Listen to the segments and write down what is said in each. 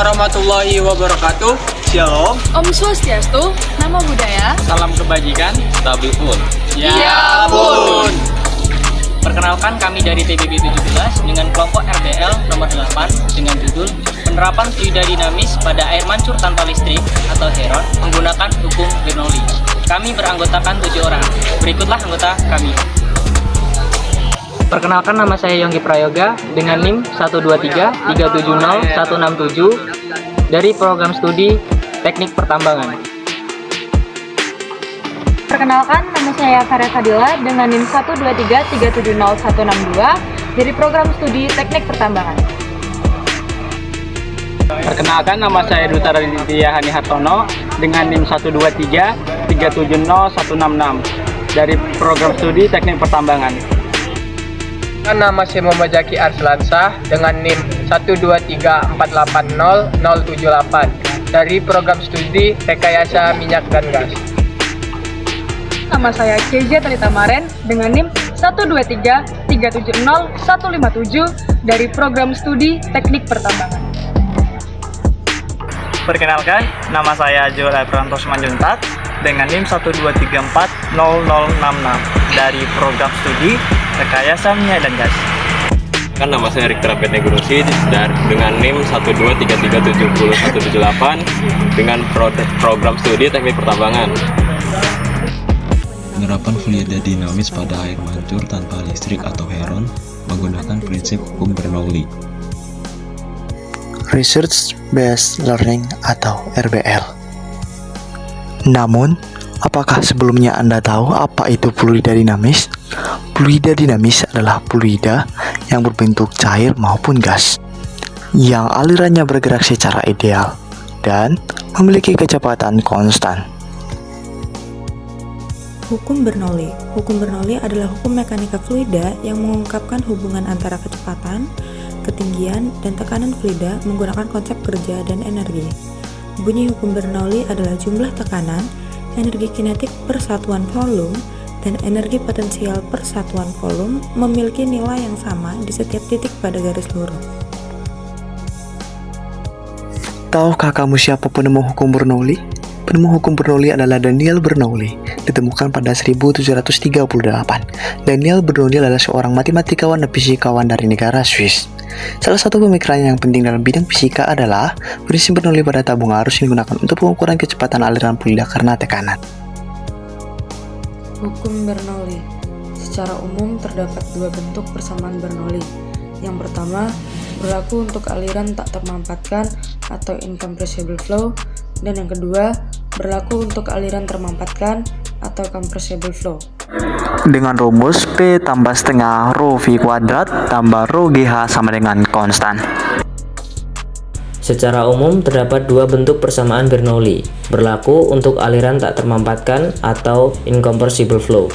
warahmatullahi wabarakatuh. Shalom. Om Swastiastu, Namo Buddhaya. Salam kebajikan. Tabipun. Ya pun. Perkenalkan kami dari TBB 17 dengan kelompok RBL nomor 8 dengan judul Penerapan Fluida Dinamis pada Air Mancur Tanpa Listrik atau HERON menggunakan hukum Bernoulli. Kami beranggotakan 7 orang. Berikutlah anggota kami. Perkenalkan, nama saya Yonggi Prayoga dengan NIM 123370167 dari program studi Teknik Pertambangan. Perkenalkan, nama saya Farah Fadila dengan NIM 123370162 dari program studi Teknik Pertambangan. Perkenalkan, nama saya Duta Raditya Hani Hartono dengan NIM 123370166 dari program studi Teknik Pertambangan. Nama saya Muhammad Zaki Arslansah dengan NIM 123480078 dari program studi Rekayasa Minyak dan Gas. Nama saya Kezia Talita Maren dengan NIM 123370157 dari program studi Teknik Pertambangan. Perkenalkan, nama saya Joel Pranto Simanjuntak dengan NIM 123400066 dari program studi Rekayasa Minyak dan Gas. Kan nama saya Riktra Penegurusi dengan NIM 123370178 dengan program studi Teknik Pertambangan. Penerapan fluida dinamis pada air mancur tanpa listrik atau HERON menggunakan prinsip hukum Bernoulli. Research Based Learning atau RBL. Namun, apakah sebelumnya Anda tahu apa itu fluida dinamis? Fluida dinamis adalah fluida yang berbentuk cair maupun gas, yang alirannya bergerak secara ideal dan memiliki kecepatan konstan. Hukum Bernoulli. Hukum Bernoulli adalah hukum mekanika fluida yang mengungkapkan hubungan antara kecepatan, ketinggian, dan tekanan fluida menggunakan konsep kerja dan energi. Bunyi hukum Bernoulli adalah jumlah tekanan, energi kinetik per satuan volume, dan energi potensial per satuan volume memiliki nilai yang sama di setiap titik pada garis lurus. Tahukah kamu siapa penemu hukum Bernoulli? Penemu hukum Bernoulli adalah Daniel Bernoulli, ditemukan pada 1738. Daniel Bernoulli adalah seorang matematikawan dan fisikawan dari negara Swiss. Salah satu pemikiran yang penting dalam bidang fisika adalah prinsip Bernoulli pada tabung arus yang digunakan untuk pengukuran kecepatan aliran fluida karena tekanan. Hukum Bernoulli. Secara umum terdapat dua bentuk persamaan Bernoulli. Yang pertama, berlaku untuk aliran tak termampatkan atau incompressible flow, dan yang kedua, berlaku untuk aliran termampatkan atau compressible flow. Dengan rumus P tambah setengah rho V kuadrat tambah rho GH sama dengan konstan. Secara umum terdapat dua bentuk persamaan Bernoulli, berlaku untuk aliran tak termampatkan atau incompressible flow.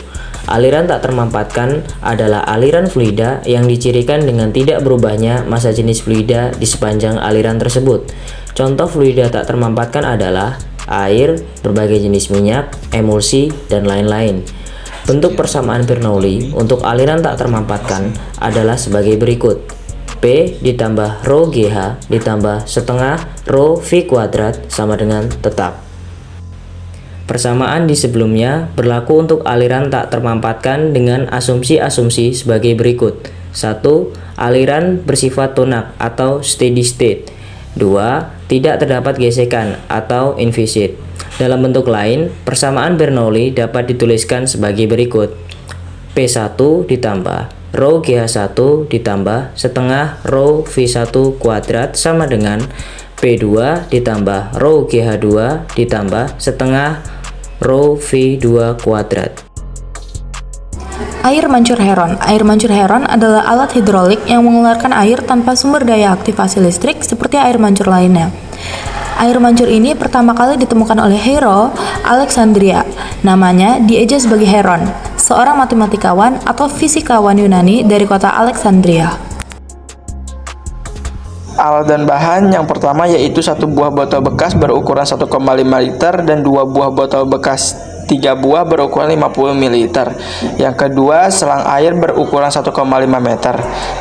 Aliran tak termampatkan adalah aliran fluida yang dicirikan dengan tidak berubahnya massa jenis fluida di sepanjang aliran tersebut. Contoh fluida tak termampatkan adalah air, berbagai jenis minyak, emulsi, dan lain-lain. Bentuk persamaan Bernoulli untuk aliran tak termampatkan adalah sebagai berikut. P ditambah rho GH ditambah setengah rho V kuadrat sama dengan tetap. Persamaan di sebelumnya berlaku untuk aliran tak termampatkan dengan asumsi-asumsi sebagai berikut. 1. Aliran bersifat tonak atau steady state. 2. Tidak terdapat gesekan atau invisit. Dalam bentuk lain, persamaan Bernoulli dapat dituliskan sebagai berikut. P1 ditambah rho GH1 ditambah setengah rho V1 kuadrat sama dengan P2 ditambah rho GH2 ditambah setengah rho V2 kuadrat. Air mancur HERON. Air mancur HERON adalah alat hidrolik yang mengeluarkan air tanpa sumber daya aktivasi listrik seperti air mancur lainnya. Air mancur ini pertama kali ditemukan oleh Hero Alexandria. Namanya dieja sebagai Heron, seorang matematikawan atau fisikawan Yunani dari kota Alexandria. Alat dan bahan yang pertama yaitu satu buah botol bekas berukuran 1,5 liter dan dua buah botol bekas 3 buah berukuran 50 ml. Yang kedua, selang air berukuran 1,5 meter.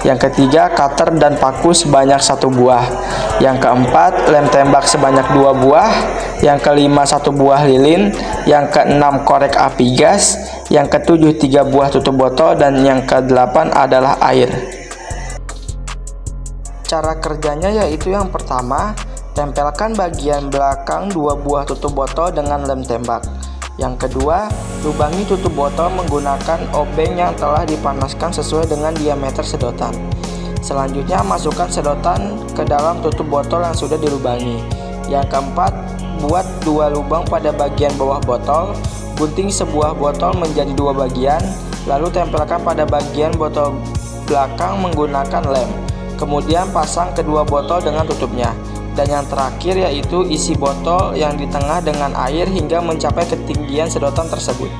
Yang ketiga, cutter dan paku sebanyak 1 buah. Yang keempat, lem tembak sebanyak 2 buah. Yang kelima, 1 buah lilin. Yang keenam, korek api gas. Yang ketujuh, 3 buah tutup botol. Dan yang kedelapan adalah air. Cara kerjanya yaitu yang pertama, tempelkan bagian belakang 2 buah tutup botol dengan lem tembak. Yang kedua, lubangi tutup botol menggunakan obeng yang telah dipanaskan sesuai dengan diameter sedotan. Selanjutnya, masukkan sedotan ke dalam tutup botol yang sudah dilubangi. Yang keempat, buat 2 lubang pada bagian bawah botol. Gunting sebuah botol menjadi 2 bagian, lalu tempelkan pada bagian botol belakang menggunakan lem. Kemudian pasang kedua botol dengan tutupnya. Dan yang terakhir yaitu isi botol yang di tengah dengan air hingga mencapai ketinggian sedotan tersebut.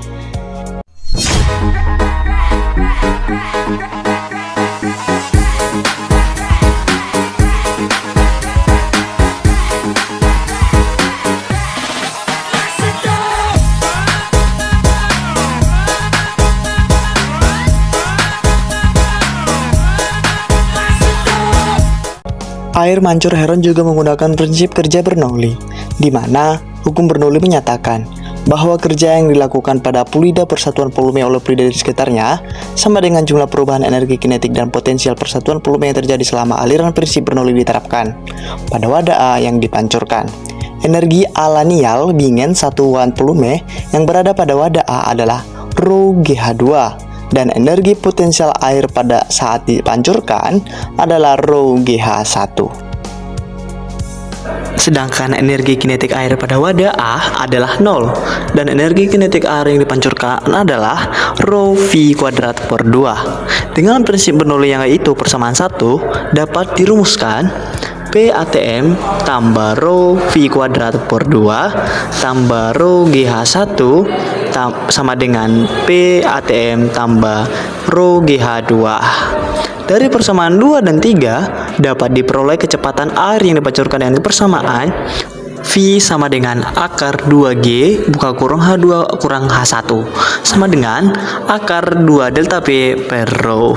Air mancur Heron juga menggunakan prinsip kerja Bernoulli, di mana hukum Bernoulli menyatakan bahwa kerja yang dilakukan pada fluida persatuan volume oleh fluida di sekitarnya sama dengan jumlah perubahan energi kinetik dan potensial persatuan volume yang terjadi selama aliran prinsip Bernoulli diterapkan pada wadah A yang dipancurkan. Energi alanial bingen satuan volume yang berada pada wadah A adalah rho GH2. Dan energi potensial air pada saat dipancurkan adalah rho GH1. Sedangkan energi kinetik air pada wadah A adalah 0 dan energi kinetik air yang dipancurkan adalah rho V kuadrat per 2. Dengan prinsip Bernoulli yang yaitu persamaan 1 dapat dirumuskan P ATM tambah rho V kuadrat per 2 tambah rho GH1 sama dengan P ATM tambah rho GH2. Dari persamaan 2 dan 3 dapat diperoleh kecepatan air yang dipancurkan dengan persamaan V sama dengan akar 2G buka kurung H2 kurang H1 sama dengan akar 2 delta P per rho.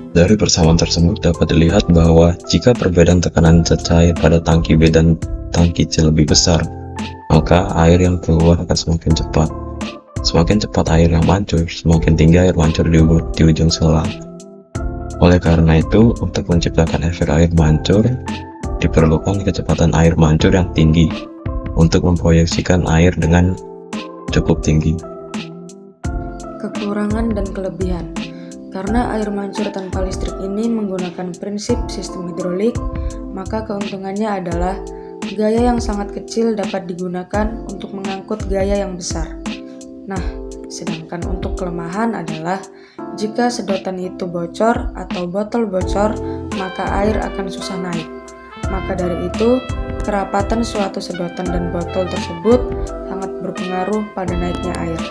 Dari persamaan tersebut dapat dilihat bahwa jika perbedaan tekanan zat cair pada tangki B dan tangki C lebih besar, maka air yang keluar akan semakin cepat. Semakin cepat air yang mancur, semakin tinggi air mancur di ujung selang. Oleh karena itu, untuk menciptakan efek air mancur, diperlukan kecepatan air mancur yang tinggi untuk memproyeksikan air dengan cukup tinggi. Kekurangan dan kelebihan. Karena air mancur tanpa listrik ini menggunakan prinsip sistem hidrolik, maka keuntungannya adalah gaya yang sangat kecil dapat digunakan untuk mengangkut gaya yang besar. Nah, sedangkan untuk kelemahan adalah jika sedotan itu bocor atau botol bocor, maka air akan susah naik. Maka dari itu, kerapatan suatu sedotan dan botol tersebut sangat berpengaruh pada naiknya air.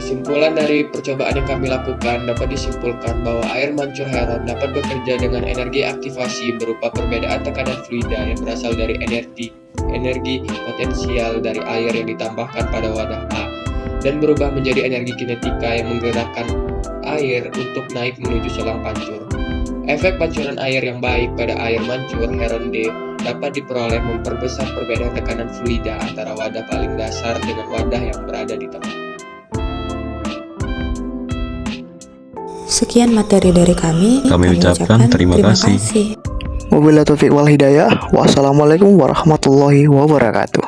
Kesimpulan dari percobaan yang kami lakukan dapat disimpulkan bahwa air mancur Heron dapat bekerja dengan energi aktivasi berupa perbedaan tekanan fluida yang berasal dari energi potensial dari air yang ditambahkan pada wadah A dan berubah menjadi energi kinetika yang menggerakkan air untuk naik menuju selang pancur. Efek pancuran air yang baik pada air mancur Heron D dapat diperoleh memperbesar perbedaan tekanan fluida antara wadah paling dasar dengan wadah yang berada di tengah. Sekian materi dari kami. Kami ucapkan terima kasih. Wabillahi taufiq wal hidayah. Wassalamualaikum warahmatullahi wabarakatuh.